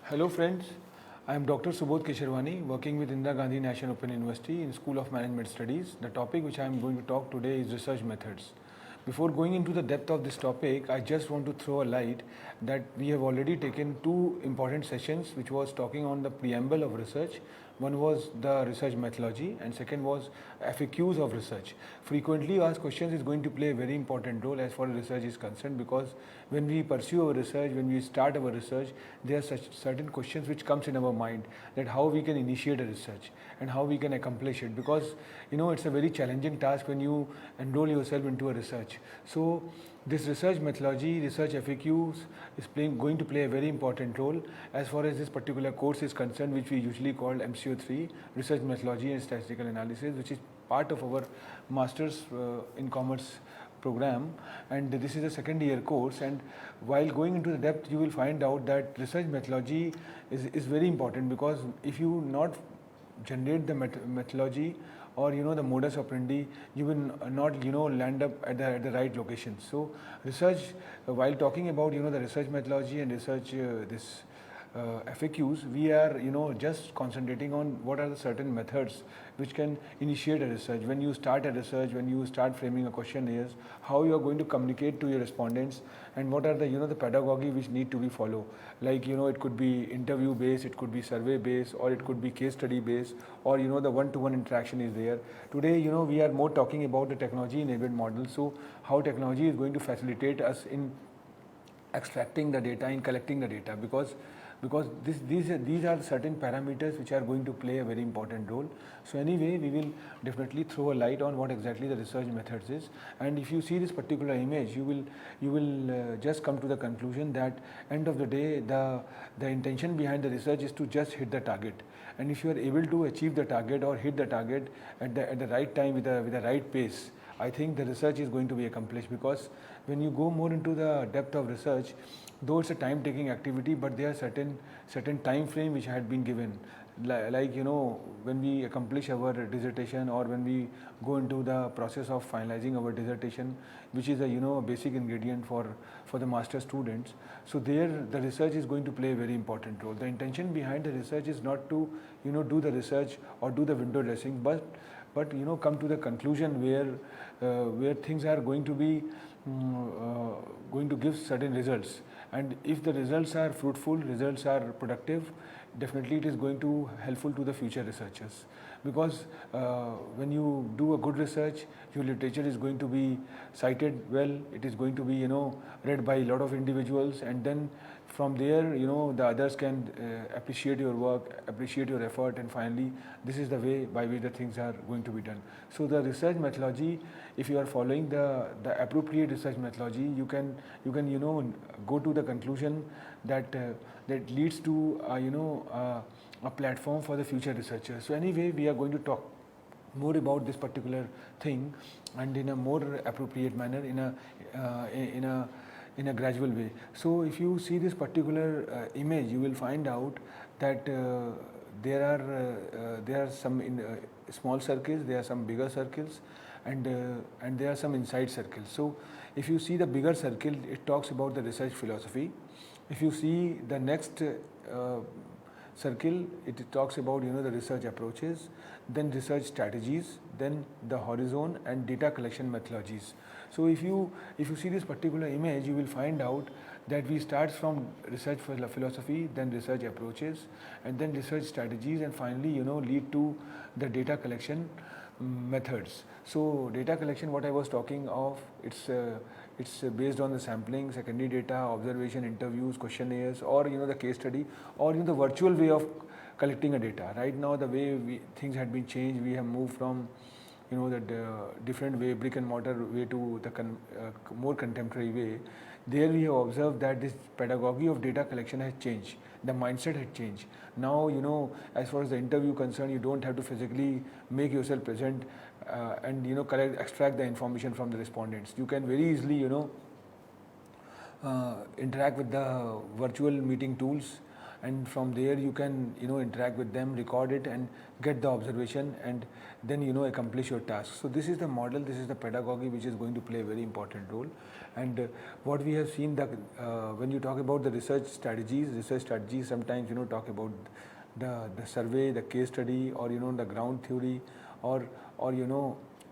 Hello friends, I am Dr. Subodh Kesharwani working with Indira Gandhi National Open University in School of Management Studies. The topic which I am going to talk today is research methods. Before going into the depth of this topic, I just want to throw a light that we have already taken two important sessions which was talking on the preamble of research. One was the research methodology and second was FAQs of research. Frequently asked questions is going to play a very important role as far as research is concerned, because when we pursue our research, when we start our research, there are such certain questions which comes in our mind, that how we can initiate a research and how we can accomplish it, because it's a very challenging task when you enroll yourself into a research. So this research methodology, research FAQs is going to play a very important role as far as this particular course is concerned, which we usually call MCO3, Research Methodology and Statistical Analysis, which is part of our Masters in Commerce program, and this is a second year course. And while going into the depth, you will find out that research methodology is very important, because if you not generate the methodology or the modus operandi, you will not land up at the right location. So research, while talking about the research methodology and research FAQs, we are just concentrating on what are the certain methods which can initiate a research. When you start a research, when you start framing a questionnaire, how you are going to communicate to your respondents, and what are the the pedagogy which need to be followed. Like it could be interview based, it could be survey based, or it could be case study based, or the one-to-one interaction is there. Today we are more talking about the technology enabled model. So how technology is going to facilitate us in extracting the data, in collecting the data, because these are certain parameters which are going to play a very important role. So anyway, we will definitely throw a light on what exactly the research methods is. And if you see this particular image, you will just come to the conclusion that end of the day, the intention behind the research is to just hit the target. And if you are able to achieve the target or hit the target at the right time with the right pace, I think the research is going to be accomplished. Because when you go more into the depth of research, though it's a time-taking activity, but there are certain time frame which had been given. Like when we accomplish our dissertation, or when we go into the process of finalizing our dissertation, which is a basic ingredient for the master students. So there the research is going to play a very important role. The intention behind the research is not to do the research or do the window dressing, but come to the conclusion where things are going to be going to give certain results. And if the results are fruitful, results are productive, definitely it is going to helpful to the future researchers. Because when you do a good research, your literature is going to be cited well, it is going to be read by a lot of individuals, and then from there the others can appreciate your work, appreciate your effort, and finally this is the way by which the things are going to be done. So the research methodology, if you are following the appropriate research methodology, you can go to the conclusion that that leads to a platform for the future researchers. So anyway, we are going to talk more about this particular thing, and in a more appropriate manner, in a gradual way. So if you see this particular image, you will find out that there are some small circles, there are some bigger circles, and there are some inside circles. So if you see the bigger circle, it talks about the research philosophy. If you see the next circle, it talks about the research approaches, then research strategies, then the horizon, and data collection methodologies. So if you see this particular image, you will find out that we start from research philosophy, then research approaches, and then research strategies, and finally lead to the data collection methods. So data collection, what I was talking of, it's based on the sampling, secondary data, observation, interviews, questionnaires, or the case study, or the virtual way of collecting a data. Right now, the way things had been changed, we have moved from the different way, brick and mortar way, to the more contemporary way. There we have observed that this pedagogy of data collection has changed. The mindset had changed. Now as far as the interview concerned, you don't have to physically make yourself present and extract the information from the respondents. You can very easily interact with the virtual meeting tools, and from there you can interact with them, record it, and get the observation, and then accomplish your task. So this is the model, this is the pedagogy which is going to play a very important role. And what we have seen that when you talk about the research strategies sometimes talk about the survey, the case study, or the ground theory, or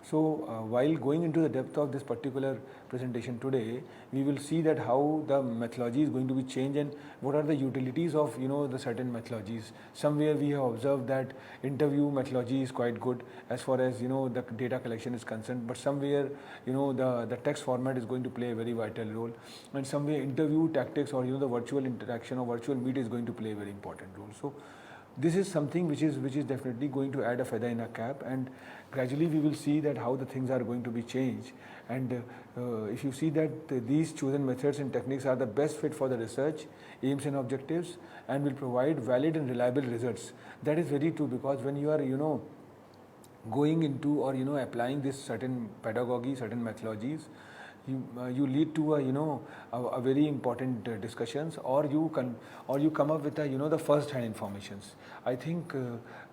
so while going into the depth of this particular presentation today, we will see that how the methodology is going to be changed and what are the utilities of the certain methodologies. Somewhere we have observed that interview methodology is quite good as far as the data collection is concerned, but somewhere the text format is going to play a very vital role, and somewhere interview tactics or the virtual interaction or virtual meet is going to play a very important role. So this is something which is definitely going to add a feather in our cap, and gradually we will see that how the things are going to be changed. And if you see that these chosen methods and techniques are the best fit for the research aims and objectives and will provide valid and reliable results, that is very true, because when you are going into or applying this certain pedagogy, certain methodologies, you lead to a very important discussions, or you come up with the first hand informations. I think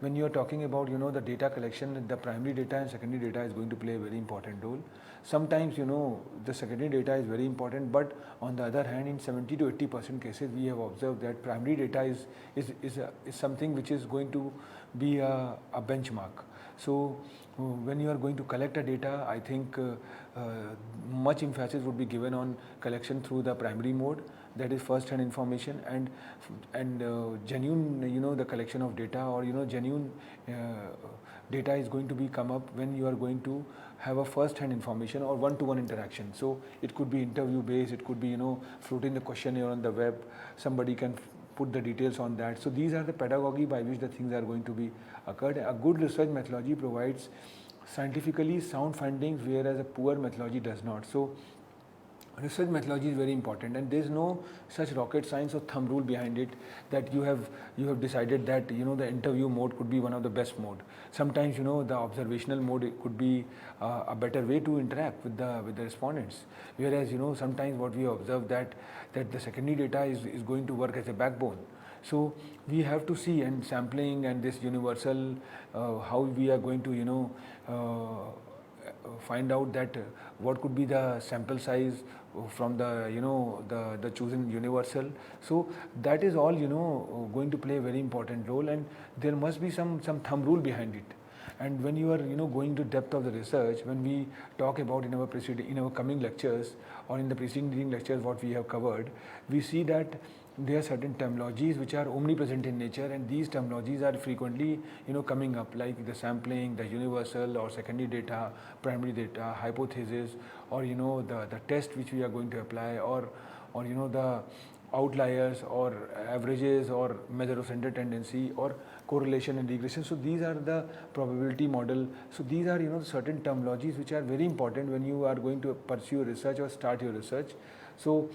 when you are talking about the data collection, the primary data and secondary data is going to play a very important role. Sometimes the secondary data is very important, but on the other hand, in 70 to 80% cases we have observed that primary data is something which is going to be a benchmark. So when you are going to collect a data, I think much emphasis would be given on collection through the primary mode, that is first hand information, and genuine the collection of data, or genuine data is going to be come up when you are going to have a first hand information or one-to-one interaction. So it could be interview based, it could be floating the questionnaire on the web, somebody can put the details on that. So these are the pedagogy by which the things are going to be occurred. A good research methodology provides scientifically sound findings, whereas a poor methodology does not. So research methodology is very important, and there is no such rocket science or thumb rule behind it that you have decided that the interview mode could be one of the best mode. Sometimes the observational mode could be a better way to interact with the respondents, whereas sometimes what we observe that the secondary data is going to work as a backbone. So we have to see, and sampling and this universal how we are going to find out that what could be the sample size from the the chosen universal. So that is all going to play a very important role, and there must be some thumb rule behind it. And when you are going to depth of the research, when we talk about in our coming lectures or in the preceding lectures what we have covered, we see that there are certain terminologies which are omnipresent in nature, and these terminologies are frequently coming up, like the sampling, the universal or secondary data, primary data, hypothesis, or the test which we are going to apply, or the outliers or averages or measure of center tendency or correlation and regression. So these are the probability model. So these are certain terminologies which are very important when you are going to pursue research or start your research. So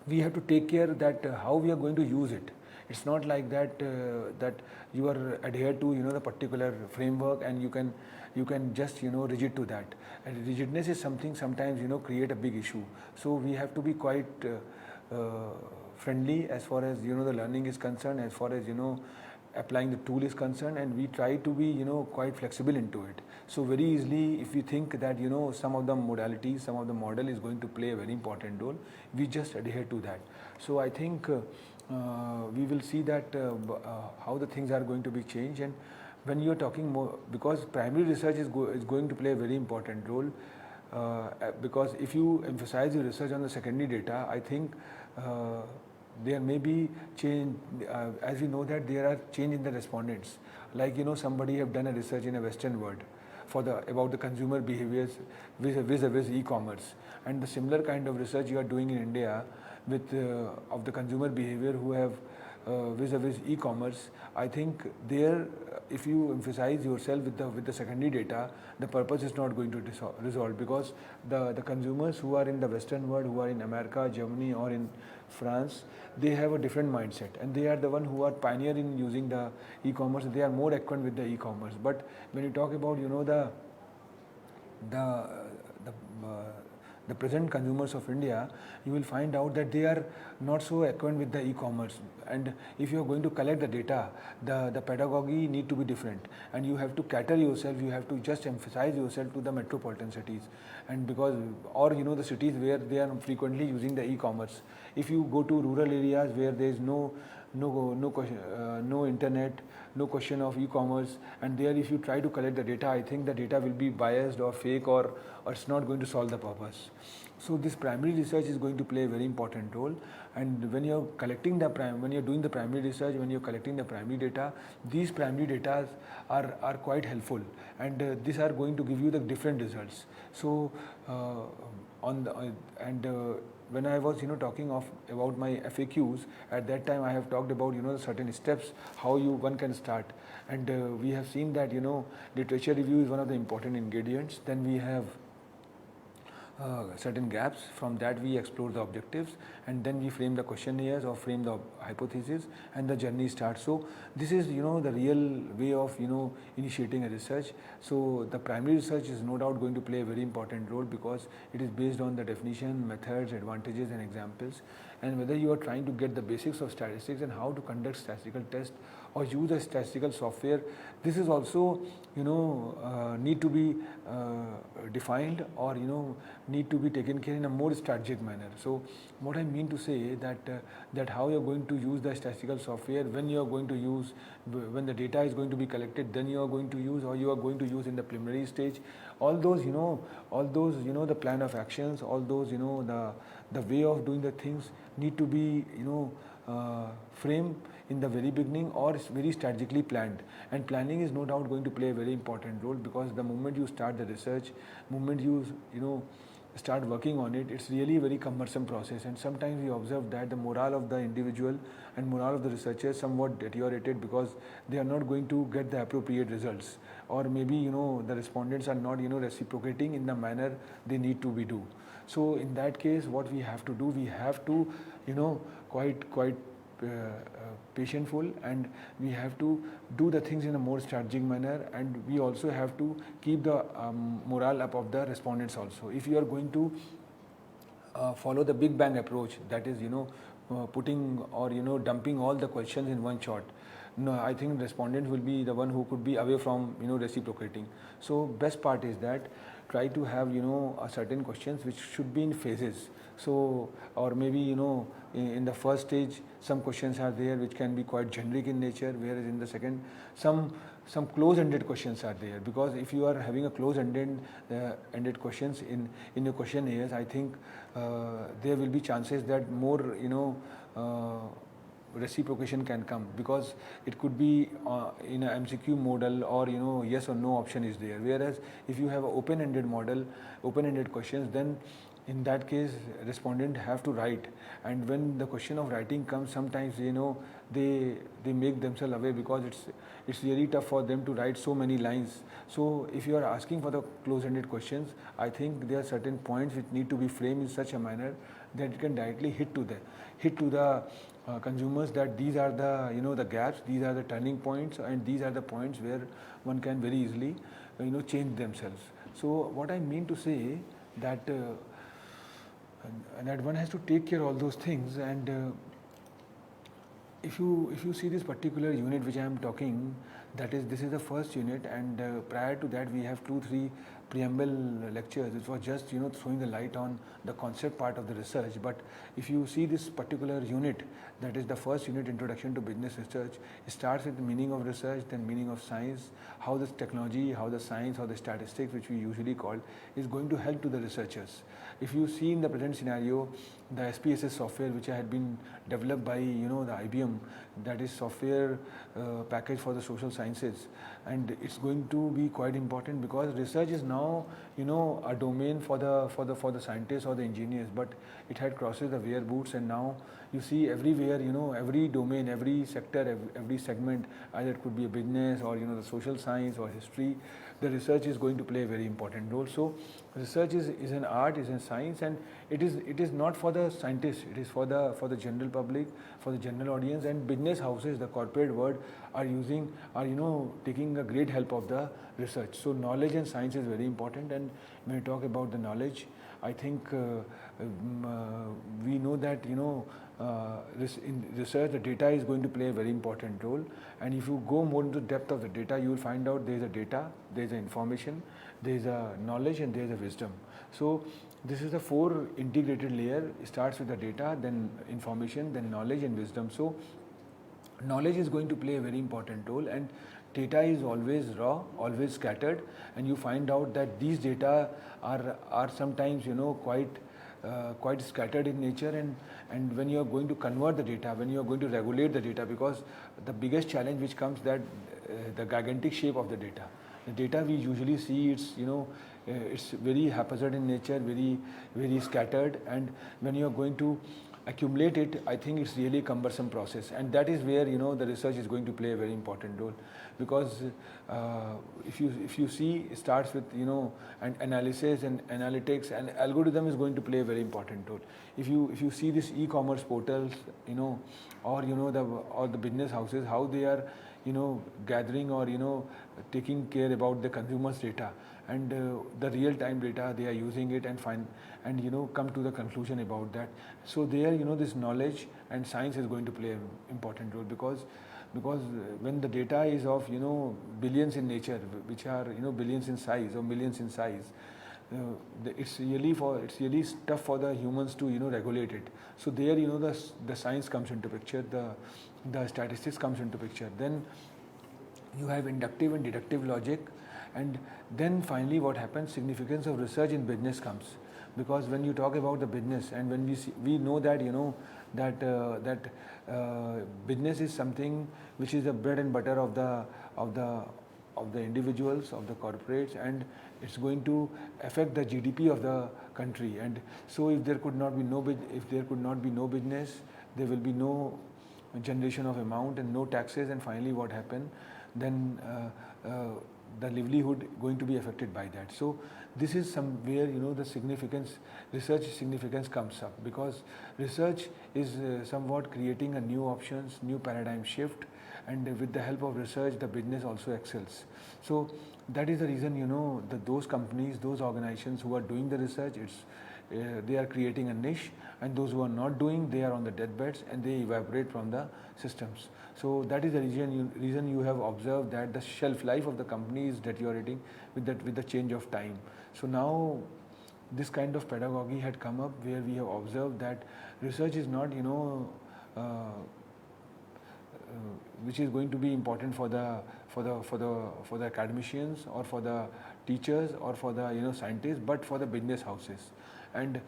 we have to take care that how we are going to use it. It's not like that that you are adhere to the particular framework and you can just rigid to that. And rigidness is something sometimes create a big issue. So we have to be quite friendly as far as the learning is concerned, as far as applying the tool is concerned, and we try to be quite flexible into it. So very easily, if we think that some of the modalities, some of the model is going to play a very important role, we just adhere to that. So I think we will see that how the things are going to be changed. And when you are talking more, because primary research is going to play a very important role, because if you emphasize your research on the secondary data, I think there may be change, as we know that there are change in the respondents. Like somebody have done a research in a Western world about the consumer behaviors vis-a-vis e-commerce, and the similar kind of research you are doing in India with of the consumer behavior who have vis-a-vis e-commerce. I think there, if you emphasize yourself with the secondary data, the purpose is not going to resolve, because the consumers who are in the Western world, who are in America, Germany, or in France, they have a different mindset, and they are the one who are pioneer in using the e-commerce. They are more acquainted with the e-commerce. But when you talk about the present consumers of India, you will find out that they are not so acquainted with the e-commerce. And if you are going to collect the data, the pedagogy need to be different, and you have to cater yourself, you have to just emphasize yourself to the metropolitan cities, and because, or the cities where they are frequently using the e-commerce. If you go to rural areas where there is no internet, no question of e-commerce, and there if you try to collect the data, I think the data will be biased or fake, or it's not going to solve the purpose. So this primary research is going to play a very important role, and when you're collecting when you're doing the primary research, when you're collecting the primary data, these primary data are quite helpful, and these are going to give you the different results. So when I was talking about my FAQs, at that time I have talked about certain steps how one can start, and we have seen that literature review is one of the important ingredients. Then we have certain gaps. From that we explore the objectives, and then we frame the questionnaires or frame the hypothesis, and the journey starts. So this is the real way of initiating a research. So the primary research is no doubt going to play a very important role, because it is based on the definition, methods, advantages and examples, and whether you are trying to get the basics of statistics and how to conduct statistical tests or use a statistical software. This is also need to be defined, or need to be taken care in a more strategic manner. So what I mean to say that how you are going to use the statistical software, when you are going to use, when the data is going to be collected, then you are going to use, or you are going to use in the preliminary stage. All those the plan of actions, all those the way of doing the things need to be framed in the very beginning, or very strategically planned. And planning is no doubt going to play a very important role, because the moment you start the research, moment you start working on it, it's really a very cumbersome process, and sometimes we observe that the morale of the individual and morale of the researchers somewhat deteriorated, because they are not going to get the appropriate results, or maybe the respondents are not reciprocating in the manner they need to be do. So in that case, what we have to do, we have to quite patientful, and we have to do the things in a more strategic manner, and we also have to keep the morale up of the respondents also. If you are going to follow the big bang approach, that is putting or dumping all the questions in one shot, no, I think respondents will be the one who could be away from reciprocating. So best part is that try to have a certain questions which should be in phases. So, or maybe in the first stage some questions are there which can be quite generic in nature, whereas in the second some close-ended questions are there, because if you are having a close-ended questions in your questionnaires, I think there will be chances that more reciprocation can come, because it could be in a MCQ model, or yes or no option is there. Whereas if you have an open-ended model, open-ended questions, then in that case respondent have to write, and when the question of writing comes, sometimes they make themselves away, because it's really tough for them to write so many lines. So if you are asking for the close-ended questions, I think there are certain points which need to be framed in such a manner that it can directly hit to the consumers, that these are the the gaps, these are the turning points, and these are the points where one can very easily change themselves. So what I mean to say that that one has to take care of all those things. And if you see this particular unit which I am talking, this is the first unit, and prior to that we have 2-3 preamble lectures. It was just throwing the light on the concept part of the research. But if you see this particular unit, that is the first unit, Introduction to Business Research, it starts with the meaning of research, then meaning of science, how this technology, how the science, how the statistics, which we usually call, is going to help to the researchers. If you see in the present scenario, the SPSS software which had been developed by the IBM, that is software package for the social sciences, and it's going to be quite important, because research is now a domain for the scientists or the engineers, but it had crosses the wear boots, and now you see everywhere, every domain, every sector, every segment, either it could be a business or the social science or history, the research is going to play a very important role. So research is an art, is a science, and it is not for the scientists, it is for the general public, for the general audience, and business houses, the corporate world are taking a great help of the research. So knowledge and science is very important, and when we talk about the knowledge, I think we know that in research the data is going to play a very important role, and if you go more into depth of the data, you will find out there is a data, there is a information, there is a knowledge, and there is a wisdom. So this is the four integrated layer. It starts with the data, then information, then knowledge and wisdom. So knowledge is going to play a very important role, and data is always raw, always scattered, and you find out that these data are sometimes quite scattered in nature, and when you are going to convert the data, when you are going to regulate the data, because the biggest challenge which comes that the gigantic shape of the data. The data we usually see, it's very haphazard in nature, very scattered, and when you are going to accumulate it, I think it's really a cumbersome process, and that is where the research is going to play a very important role, because if you see, it starts with and analysis and analytics, and algorithm is going to play a very important role. If you see this e-commerce portals, or the business houses, how they are gathering or taking care about the consumers' data, and the real-time data, they are using it and come to the conclusion about that. So there, this knowledge and science is going to play an important role, because when the data is of billions in nature, which are billions in size or millions in size, it's really tough for the humans to regulate it. So there, the science comes into picture, the statistics comes into picture. Then you have inductive and deductive logic, and then finally what happens, significance of research in business comes, because when you talk about the business, and when we know that that business is something which is the bread and butter of the individuals, of the corporates, and it's going to affect the GDP of the country. And so if there could not be no business, there will be no generation of amount and no taxes, and finally what happen, then the livelihood going to be affected by that. So this is somewhere the research significance comes up, because research is somewhat creating a new options, new paradigm shift, and with the help of research the business also excels. So that is the reason that those companies, those organizations who are doing the research, they are creating a niche, and those who are not doing, they are on the deathbeds and they evaporate from the systems. So that is the reason you have observed that the shelf life of the company is deteriorating with the change of time. So now this kind of pedagogy had come up, where we have observed that research is not which is going to be important for the academicians or for the teachers or for the scientists, but for the business houses. And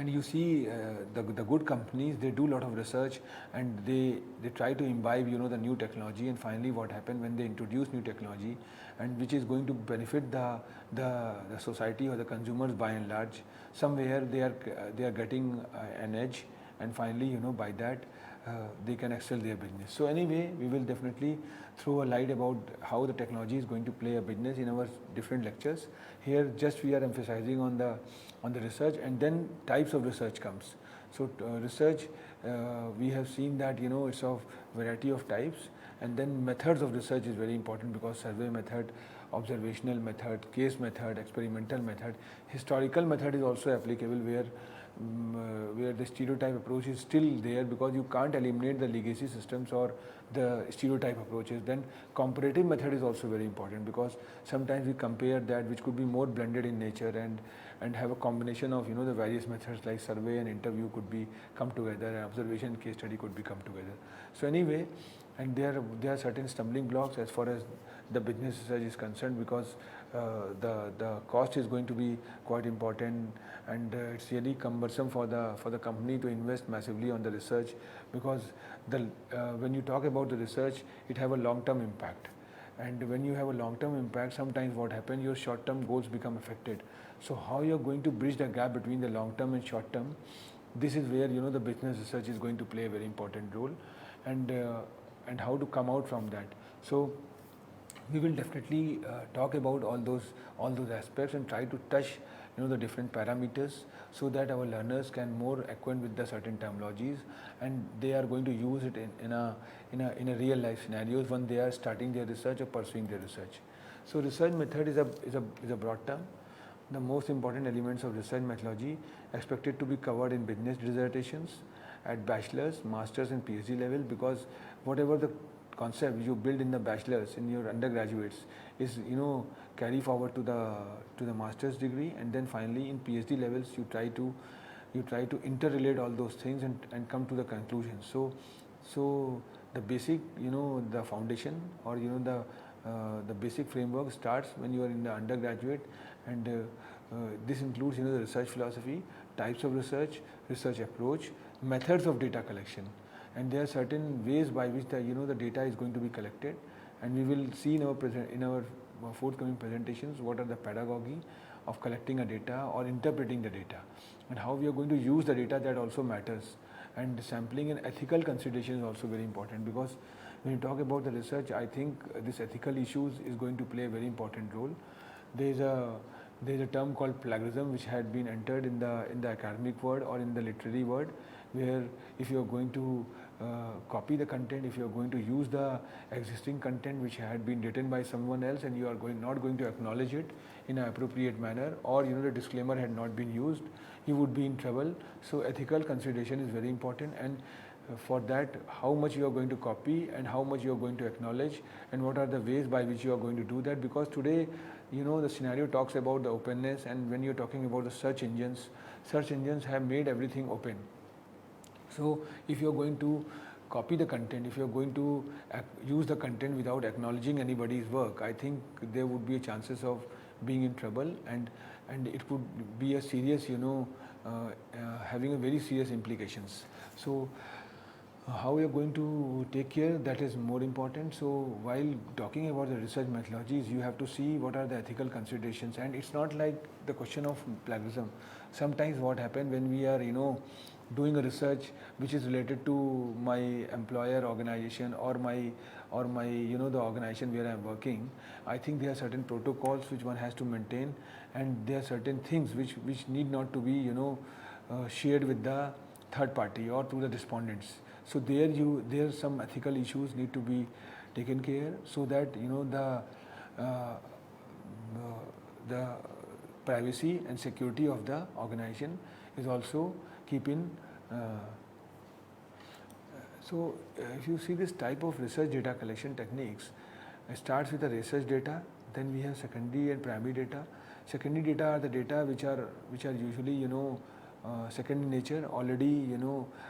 you see the good companies, they do a lot of research, and they try to imbibe the new technology, and finally what happens when they introduce new technology, and which is going to benefit the society or the consumers by and large, somewhere they are getting an edge, and finally by that they can excel their business. So anyway, we will definitely throw a light about how the technology is going to play a business in our different lectures. Here just we are emphasizing on the research, and then types of research comes. So research, we have seen that it's of variety of types, and then methods of research is very important, because survey method, observational method, case method, experimental method, historical method is also applicable, where the stereotype approach is still there, because you can't eliminate the legacy systems or the stereotype approaches. Then comparative method is also very important, because sometimes we compare that which could be more blended in nature, and have a combination of the various methods like survey and interview could be come together, and observation and case study could be come together. So anyway, and there are certain stumbling blocks as far as the business research is concerned, because the cost is going to be quite important, and it's really cumbersome for the company to invest massively on the research, because when you talk about the research, it have a long-term impact, and when you have a long-term impact, sometimes what happens, your short-term goals become affected. So how you are going to bridge the gap between the long-term and short-term, this is where the business research is going to play a very important role, and how to come out from that. So we will definitely talk about all those aspects, and try to touch the different parameters, so that our learners can more acquaint with the certain terminologies, and they are going to use it in a real life scenarios when they are starting their research or pursuing their research. So research method is a broad term, the most important elements of research methodology expected to be covered in business dissertations at bachelor's, master's and PhD level, because whatever the concept you build in the bachelor's, in your undergraduates, is carry forward to the master's degree, and then finally in PhD levels you try to interrelate all those things and come to the conclusion. So the basic, the foundation, or the basic framework starts when you are in the undergraduate, and this includes the research philosophy, types of research, research approach, methods of data collection, and there are certain ways by which the data is going to be collected, and we will see in our forthcoming presentations what are the pedagogy of collecting a data or interpreting the data, and how we are going to use the data. That also matters. And sampling and ethical consideration is also very important, because when you talk about the research, I think this ethical issues is going to play a very important role. There is a term called plagiarism which had been entered in the academic world or in the literary world, where if you are going to copy the content, if you are going to use the existing content which had been written by someone else, and you are not going to acknowledge it in an appropriate manner, or the disclaimer had not been used, you would be in trouble. So ethical consideration is very important, and for that, how much you are going to copy and how much you are going to acknowledge, and what are the ways by which you are going to do that. Because today, the scenario talks about the openness, and when you're talking about the search engines have made everything open. So if you're going to copy the content, if you're going to use the content without acknowledging anybody's work, I think there would be chances of being in trouble, and it could be a serious, having a very serious implications. So how we are going to take care, that is more important. So while talking about the research methodologies, you have to see what are the ethical considerations, and it's not like the question of plagiarism. Sometimes what happens when we are doing a research which is related to my employer organization or my the organization where I am working, I think there are certain protocols which one has to maintain, and there are certain things which need not to be shared with the third party or to the respondents. So there some ethical issues need to be taken care, so that the privacy and security of the organization is also keeping. So if you see this type of research data collection techniques, it starts with the research data, then we have secondary and primary data. Secondary data are the data which are usually second in nature, already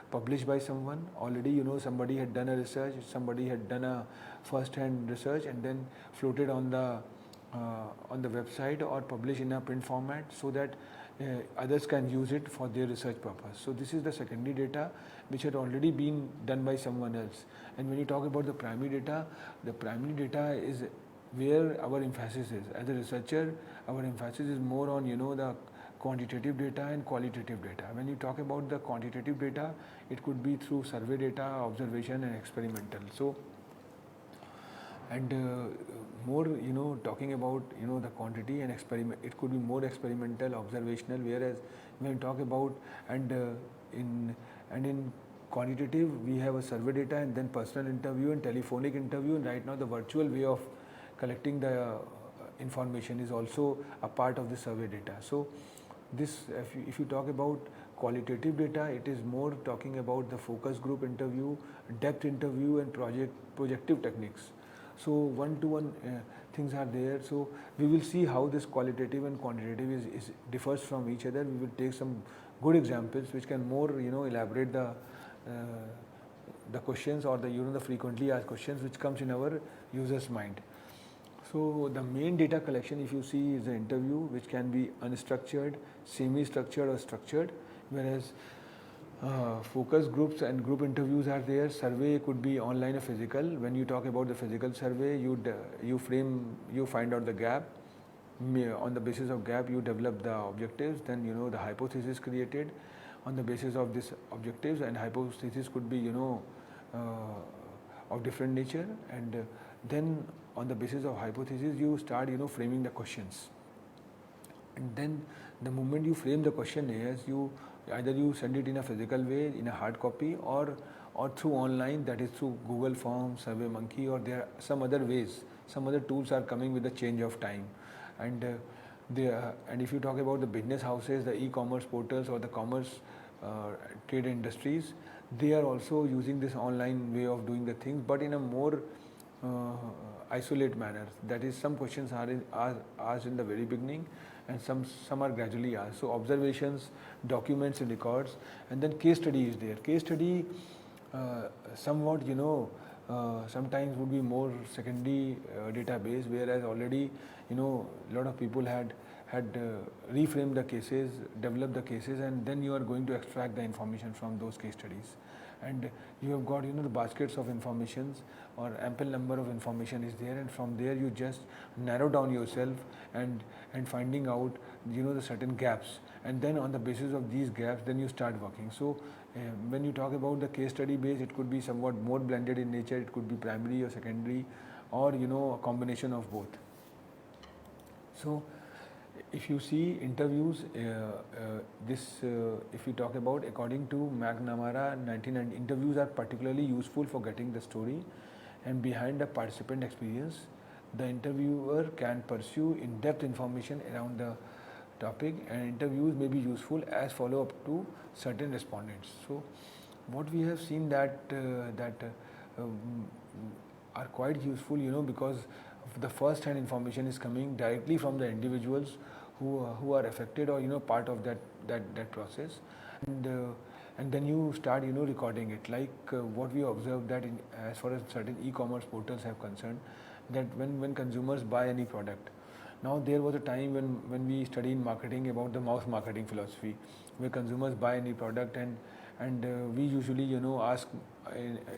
published by someone, already somebody had done a research, somebody had done a first-hand research and then floated on the website or published in a print format, so that others can use it for their research purpose. So this is the secondary data which had already been done by someone else. And when you talk about the primary data is where our emphasis is. As a researcher, our emphasis is more on the quantitative data and qualitative data. When you talk about the quantitative data, it could be through survey data, observation and experimental. So, and more talking about the quantity and experiment, it could be more experimental, observational. Whereas when you talk about in quantitative, we have a survey data and then personal interview and telephonic interview, and right now the virtual way of collecting the information is also a part of the survey data. So this, if you talk about qualitative data, it is more talking about the focus group interview, depth interview and projective techniques. So one-to-one things are there. So we will see how this qualitative and quantitative differs from each other. We will take some good examples which can more elaborate the questions or the frequently asked questions which comes in our user's mind. So the main data collection, if you see, is the interview, which can be unstructured, semi-structured or structured, whereas focus groups and group interviews are there. Survey could be online or physical. When you talk about the physical survey, you find out the gap. On the basis of gap, you develop the objectives. Then the hypothesis created on the basis of this objectives, and hypothesis could be of different nature, and then on the basis of hypothesis you start framing the questions, and then the moment you frame the question is either you send it in a physical way in a hard copy or through online, that is through Google Forms, SurveyMonkey, or there are some other ways, some other tools are coming with the change of time, and And if you talk about the business houses, the e-commerce portals or the commerce trade industries, they are also using this online way of doing the things, but in a more uh, isolate manner. That is, some questions are asked in the very beginning, and some are gradually asked. So observations, documents and records, and then case study is there. Case study somewhat, sometimes would be more secondary database, whereas already, a lot of people had reframed the cases, developed the cases, and then you are going to extract the information from those case studies. And you have got, the baskets of informations, or ample number of information is there, and from there you just narrow down yourself and finding out, the certain gaps, and then on the basis of these gaps, then you start working. So when you talk about the case study base, it could be somewhat more blended in nature. It could be primary or secondary, or a combination of both. So if you see interviews, if we talk about, according to McNamara 1990, interviews are particularly useful for getting the story and behind the participant experience. The interviewer can pursue in-depth information around the topic, and interviews may be useful as follow-up to certain respondents. So what we have seen that are quite useful, because the first-hand information is coming directly from the individuals who are affected, or part of that process, and then you start recording it, like what we observed that as far as certain e-commerce portals have concerned, that when consumers buy any product. Now there was a time when we studied marketing about the mouth marketing philosophy, where consumers buy any product, and we usually ask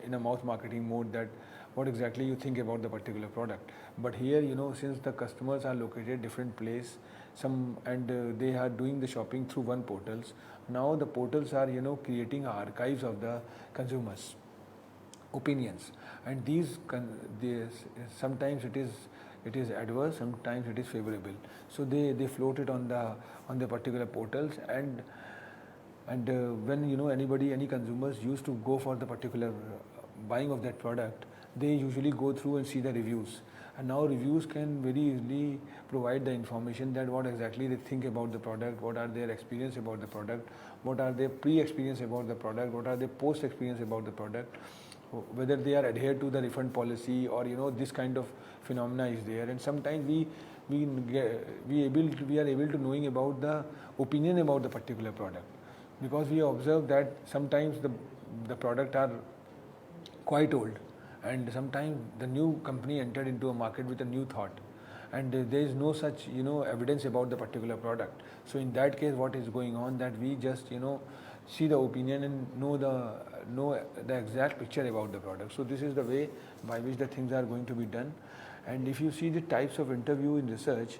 in a mouth marketing mode that what exactly you think about the particular product. But here, since the customers are located different place, they are doing the shopping through one portals. Now the portals are creating archives of the consumers' opinions, and these sometimes it is adverse, sometimes it is favorable. So they float it on the particular portals, and when any consumers used to go for the particular buying of that product, they usually go through and see the reviews. And now reviews can very easily provide the information that what exactly they think about the product, what are their experience about the product, what are their pre-experience about the product, what are their post-experience about the product, whether they are adhered to the refund policy, or this kind of phenomena is there. And sometimes we are able to knowing about the opinion about the particular product, because we observe that sometimes the product are quite old, and sometimes the new company entered into a market with a new thought, and there is no such evidence about the particular product. So in that case, what is going on, that we just see the opinion and know the exact picture about the product. So this is the way by which the things are going to be done. And if you see the types of interview in research,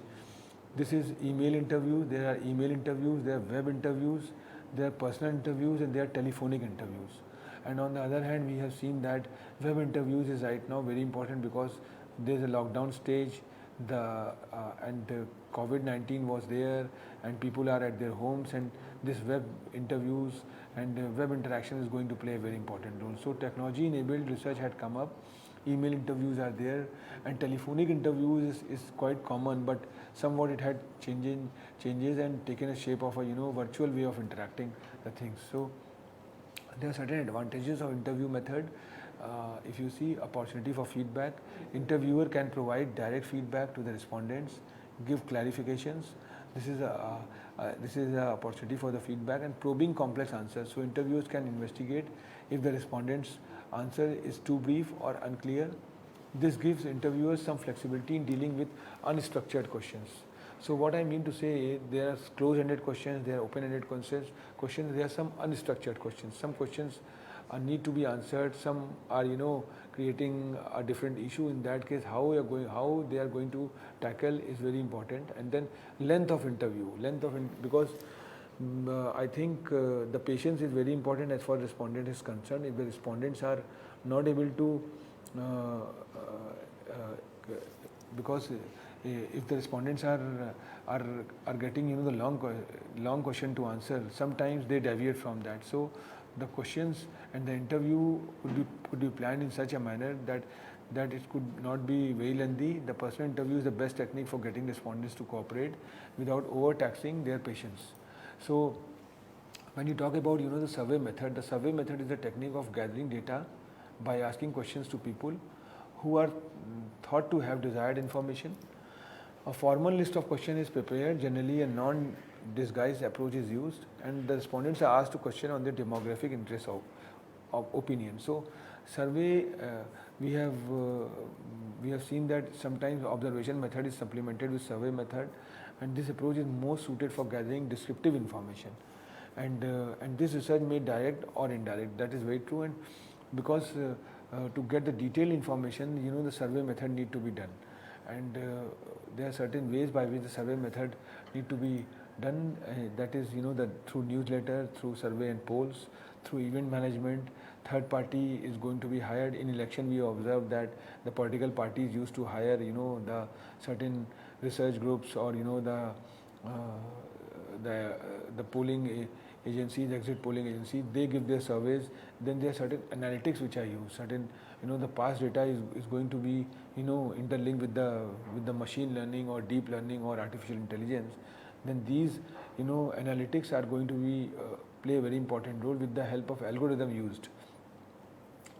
this is email interview, there are email interviews, there are web interviews, there are personal interviews, and there are telephonic interviews. And on the other hand, we have seen that web interviews is right now very important, because there is a lockdown stage, and COVID-19 was there, and people are at their homes, and this web interviews and web interaction is going to play a very important role. So technology enabled research had come up, email interviews are there, and telephonic interviews is quite common, but somewhat it had changes and taken a shape of a virtual way of interacting the things. So there are certain advantages of interview method. If you see opportunity for feedback, interviewer can provide direct feedback to the respondents, give clarifications. This is a opportunity for the feedback, and probing complex answers. So interviewers can investigate if the respondent's answer is too brief or unclear. This gives interviewers some flexibility in dealing with unstructured questions. So what I mean to say is, there are close-ended questions, there are open-ended questions, there are some unstructured questions. Some questions need to be answered, some are creating a different issue. In that case, how they are going to tackle is very important. And then length of interview, because I think the patience is very important as far as respondent is concerned. If the respondents are not able to because if the respondents are getting the long question to answer, sometimes they deviate from that. So the questions and the interview could be planned in such a manner that it could not be very lengthy. The personal interview is the best technique for getting respondents to cooperate without overtaxing their patience. So when you talk about the survey method is the technique of gathering data by asking questions to people who are thought to have desired information. A formal list of questions is prepared. Generally, a non-disguised approach is used, and the respondents are asked to question on their demographic interests of opinion. So, survey we have seen that sometimes observation method is supplemented with survey method, and this approach is most suited for gathering descriptive information. And this research may direct or indirect. That is very true. And because to get the detailed information, the survey method need to be done, and there are certain ways by which the survey method need to be done. That is, through newsletter, through survey and polls, through event management. Third party is going to be hired. In election, we observe that the political parties used to hire, the certain research groups, or the polling agencies, exit polling agencies. They give their surveys. Then there are certain analytics which are used. Certain, the past data is going to be, interlinked with the machine learning or deep learning or artificial intelligence. Then these, analytics are going to be play a very important role with the help of algorithm used.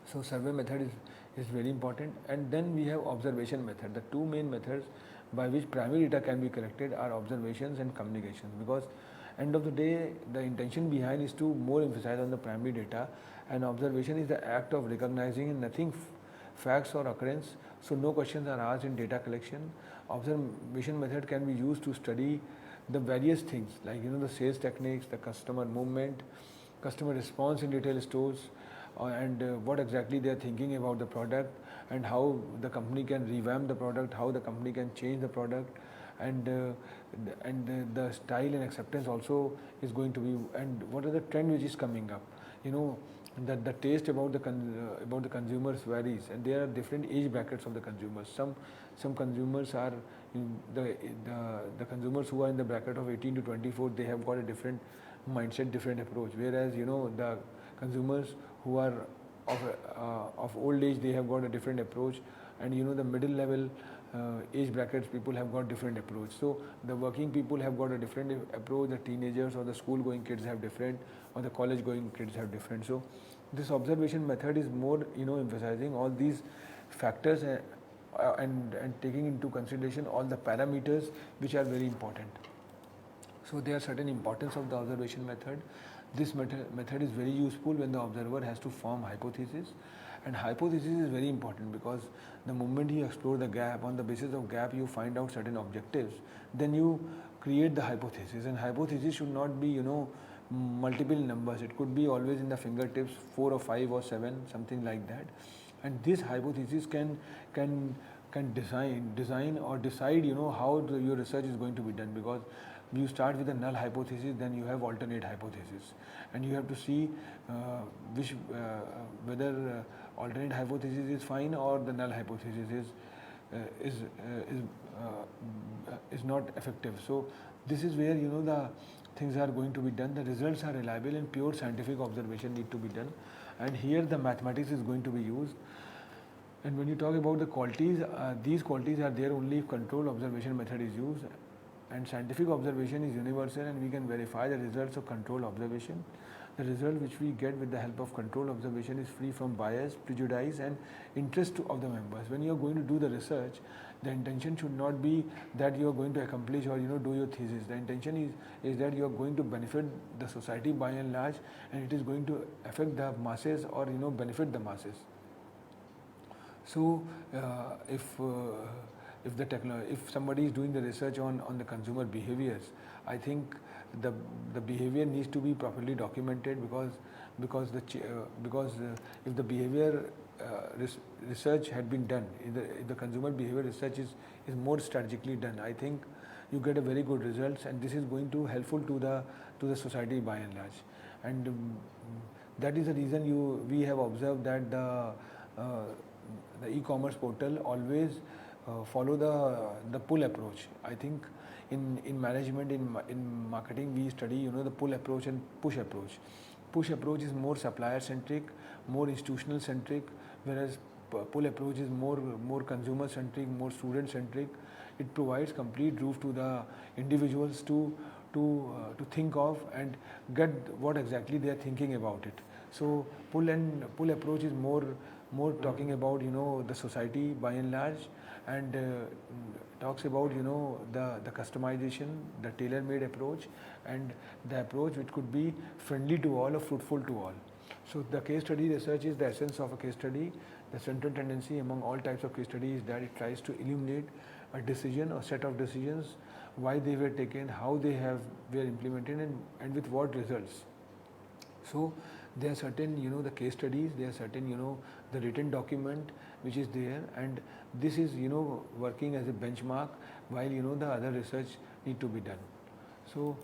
So survey method is very important. And then we have observation method. The two main methods by which primary data can be collected are observations and communications, because end of the day the intention behind is to more emphasize on the primary data, and observation is the act of recognizing nothing facts or occurrence, so no questions are asked in data collection. Observation method can be used to study the various things like the sales techniques, the customer movement, customer response in retail stores, and what exactly they are thinking about the product, and how the company can revamp the product, how the company can change the product, and the style and acceptance also is going to be, and what are the trend which is coming up. The taste about the consumers varies, and there are different age brackets of the consumers. Some consumers are the consumers who are in the bracket of 18 to 24. They have got a different mindset, different approach. Whereas the consumers who are of old age, they have got a different approach, and the middle level age brackets people have got different approach. So the working people have got a different approach. The teenagers or the school going kids have different, or the college going kids have different. So this observation method is more emphasizing all these factors, and taking into consideration all the parameters which are very important. So there are certain importance of the observation method. This method is very useful when the observer has to form hypothesis, and hypothesis is very important because the moment you explore the gap, on the basis of gap you find out certain objectives, then you create the hypothesis. And hypothesis should not be multiple numbers. It could be always in the fingertips, 4 or 5 or 7, something like that. And this hypothesis can design or decide how your research is going to be done, because you start with a null hypothesis, then you have alternate hypothesis, and you have to see whether alternate hypothesis is fine or the null hypothesis is not effective. So this is where the things are going to be done. The results are reliable, and pure scientific observation need to be done, and here the mathematics is going to be used. And when you talk about the qualities, these qualities are there only if controlled observation method is used. And scientific observation is universal, and we can verify the results of controlled observation. The result which we get with the help of controlled observation is free from bias, prejudice, and interest of the members. When you are going to do the research, the intention should not be that you are going to accomplish or do your thesis. The intention is that you are going to benefit the society by and large, and it is going to affect the masses or benefit the masses. So if somebody is doing the research on the consumer behaviors, I think the behavior needs to be properly documented, because if the behavior research had been done, if the consumer behavior research is more strategically done, I think you get a very good results, and this is going to helpful to the society by and large. And that is the reason we have observed that the e-commerce portal always follow the pull approach. I think in management, in marketing, we study the pull approach and push approach. Push approach is more supplier centric, more institutional centric, whereas pull approach is more consumer centric, more student centric. It provides complete roof to the individuals to think of and get what exactly they are thinking about it. So pull approach is more talking about the society by and large, and talks about the customization, the tailor-made approach, and the approach which could be friendly to all or fruitful to all. So the case study research is the essence of a case study. The central tendency among all types of case studies is that it tries to illuminate a decision or set of decisions, why they were taken, how they were implemented, and with what results. So there are certain the case studies, there are certain the written document which is there, and this is working as a benchmark while the other research need to be done. So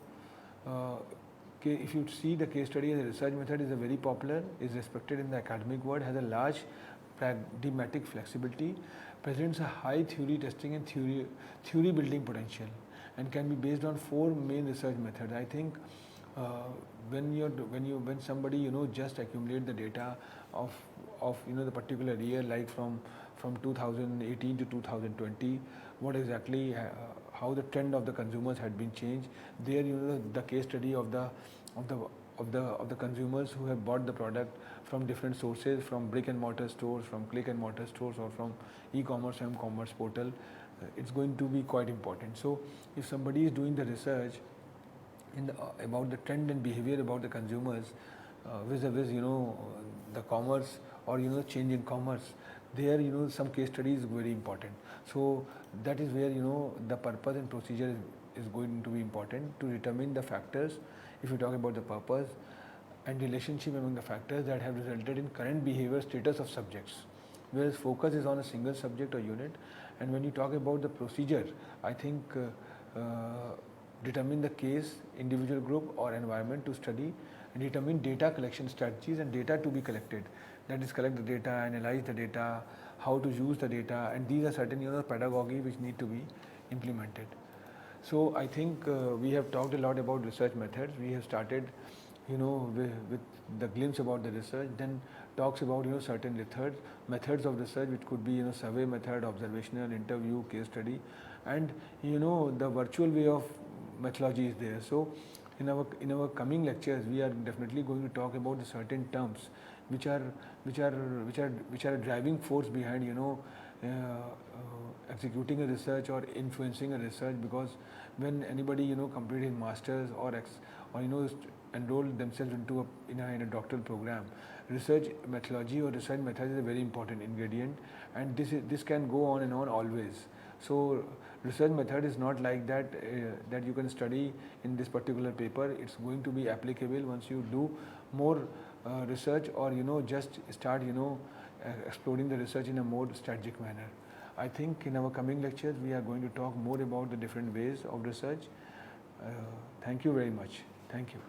if you see the case study as a research method is a very popular, is respected in the academic world, has a large pragmatic flexibility, presents a high theory testing and theory building potential, and can be based on 4 main research methods. I think when somebody just accumulate the data of the particular year, like from 2018 to 2020, what exactly how the trend of the consumers had been changed. There the case study of the consumers who have bought the product from different sources, from brick and mortar stores, from click and mortar stores, or from e-commerce and commerce portal. It's going to be quite important. So if somebody is doing the research about the trend and behavior about the consumers vis-a-vis the commerce or change in commerce, there some case study is very important. So that is where the purpose and procedure is going to be important to determine the factors. If you talk about the purpose and relationship among the factors that have resulted in current behavior status of subjects, whereas focus is on a single subject or unit. And when you talk about the procedure, I think determine the case, individual group or environment to study, and determine data collection strategies and data to be collected. That is, collect the data, analyze the data, how to use the data, and these are certain pedagogy which need to be implemented. So I think we have talked a lot about research methods. We have started with the glimpse about the research, then talks about certain methods of research, which could be survey method, observational, interview, case study, and the virtual way of methodology is there. So in our coming lectures, we are definitely going to talk about the certain terms which are a driving force behind executing a research or influencing a research. Because when anybody complete his masters or enroll themselves into in a doctoral program, research methodology or research method is a very important ingredient, and this can go on and on always. So research method is not like that that you can study in this particular paper. It's going to be applicable once you do more research, or just start exploring the research in a more strategic manner. I think in our coming lectures we are going to talk more about the different ways of research. Thank you very much. Thank you.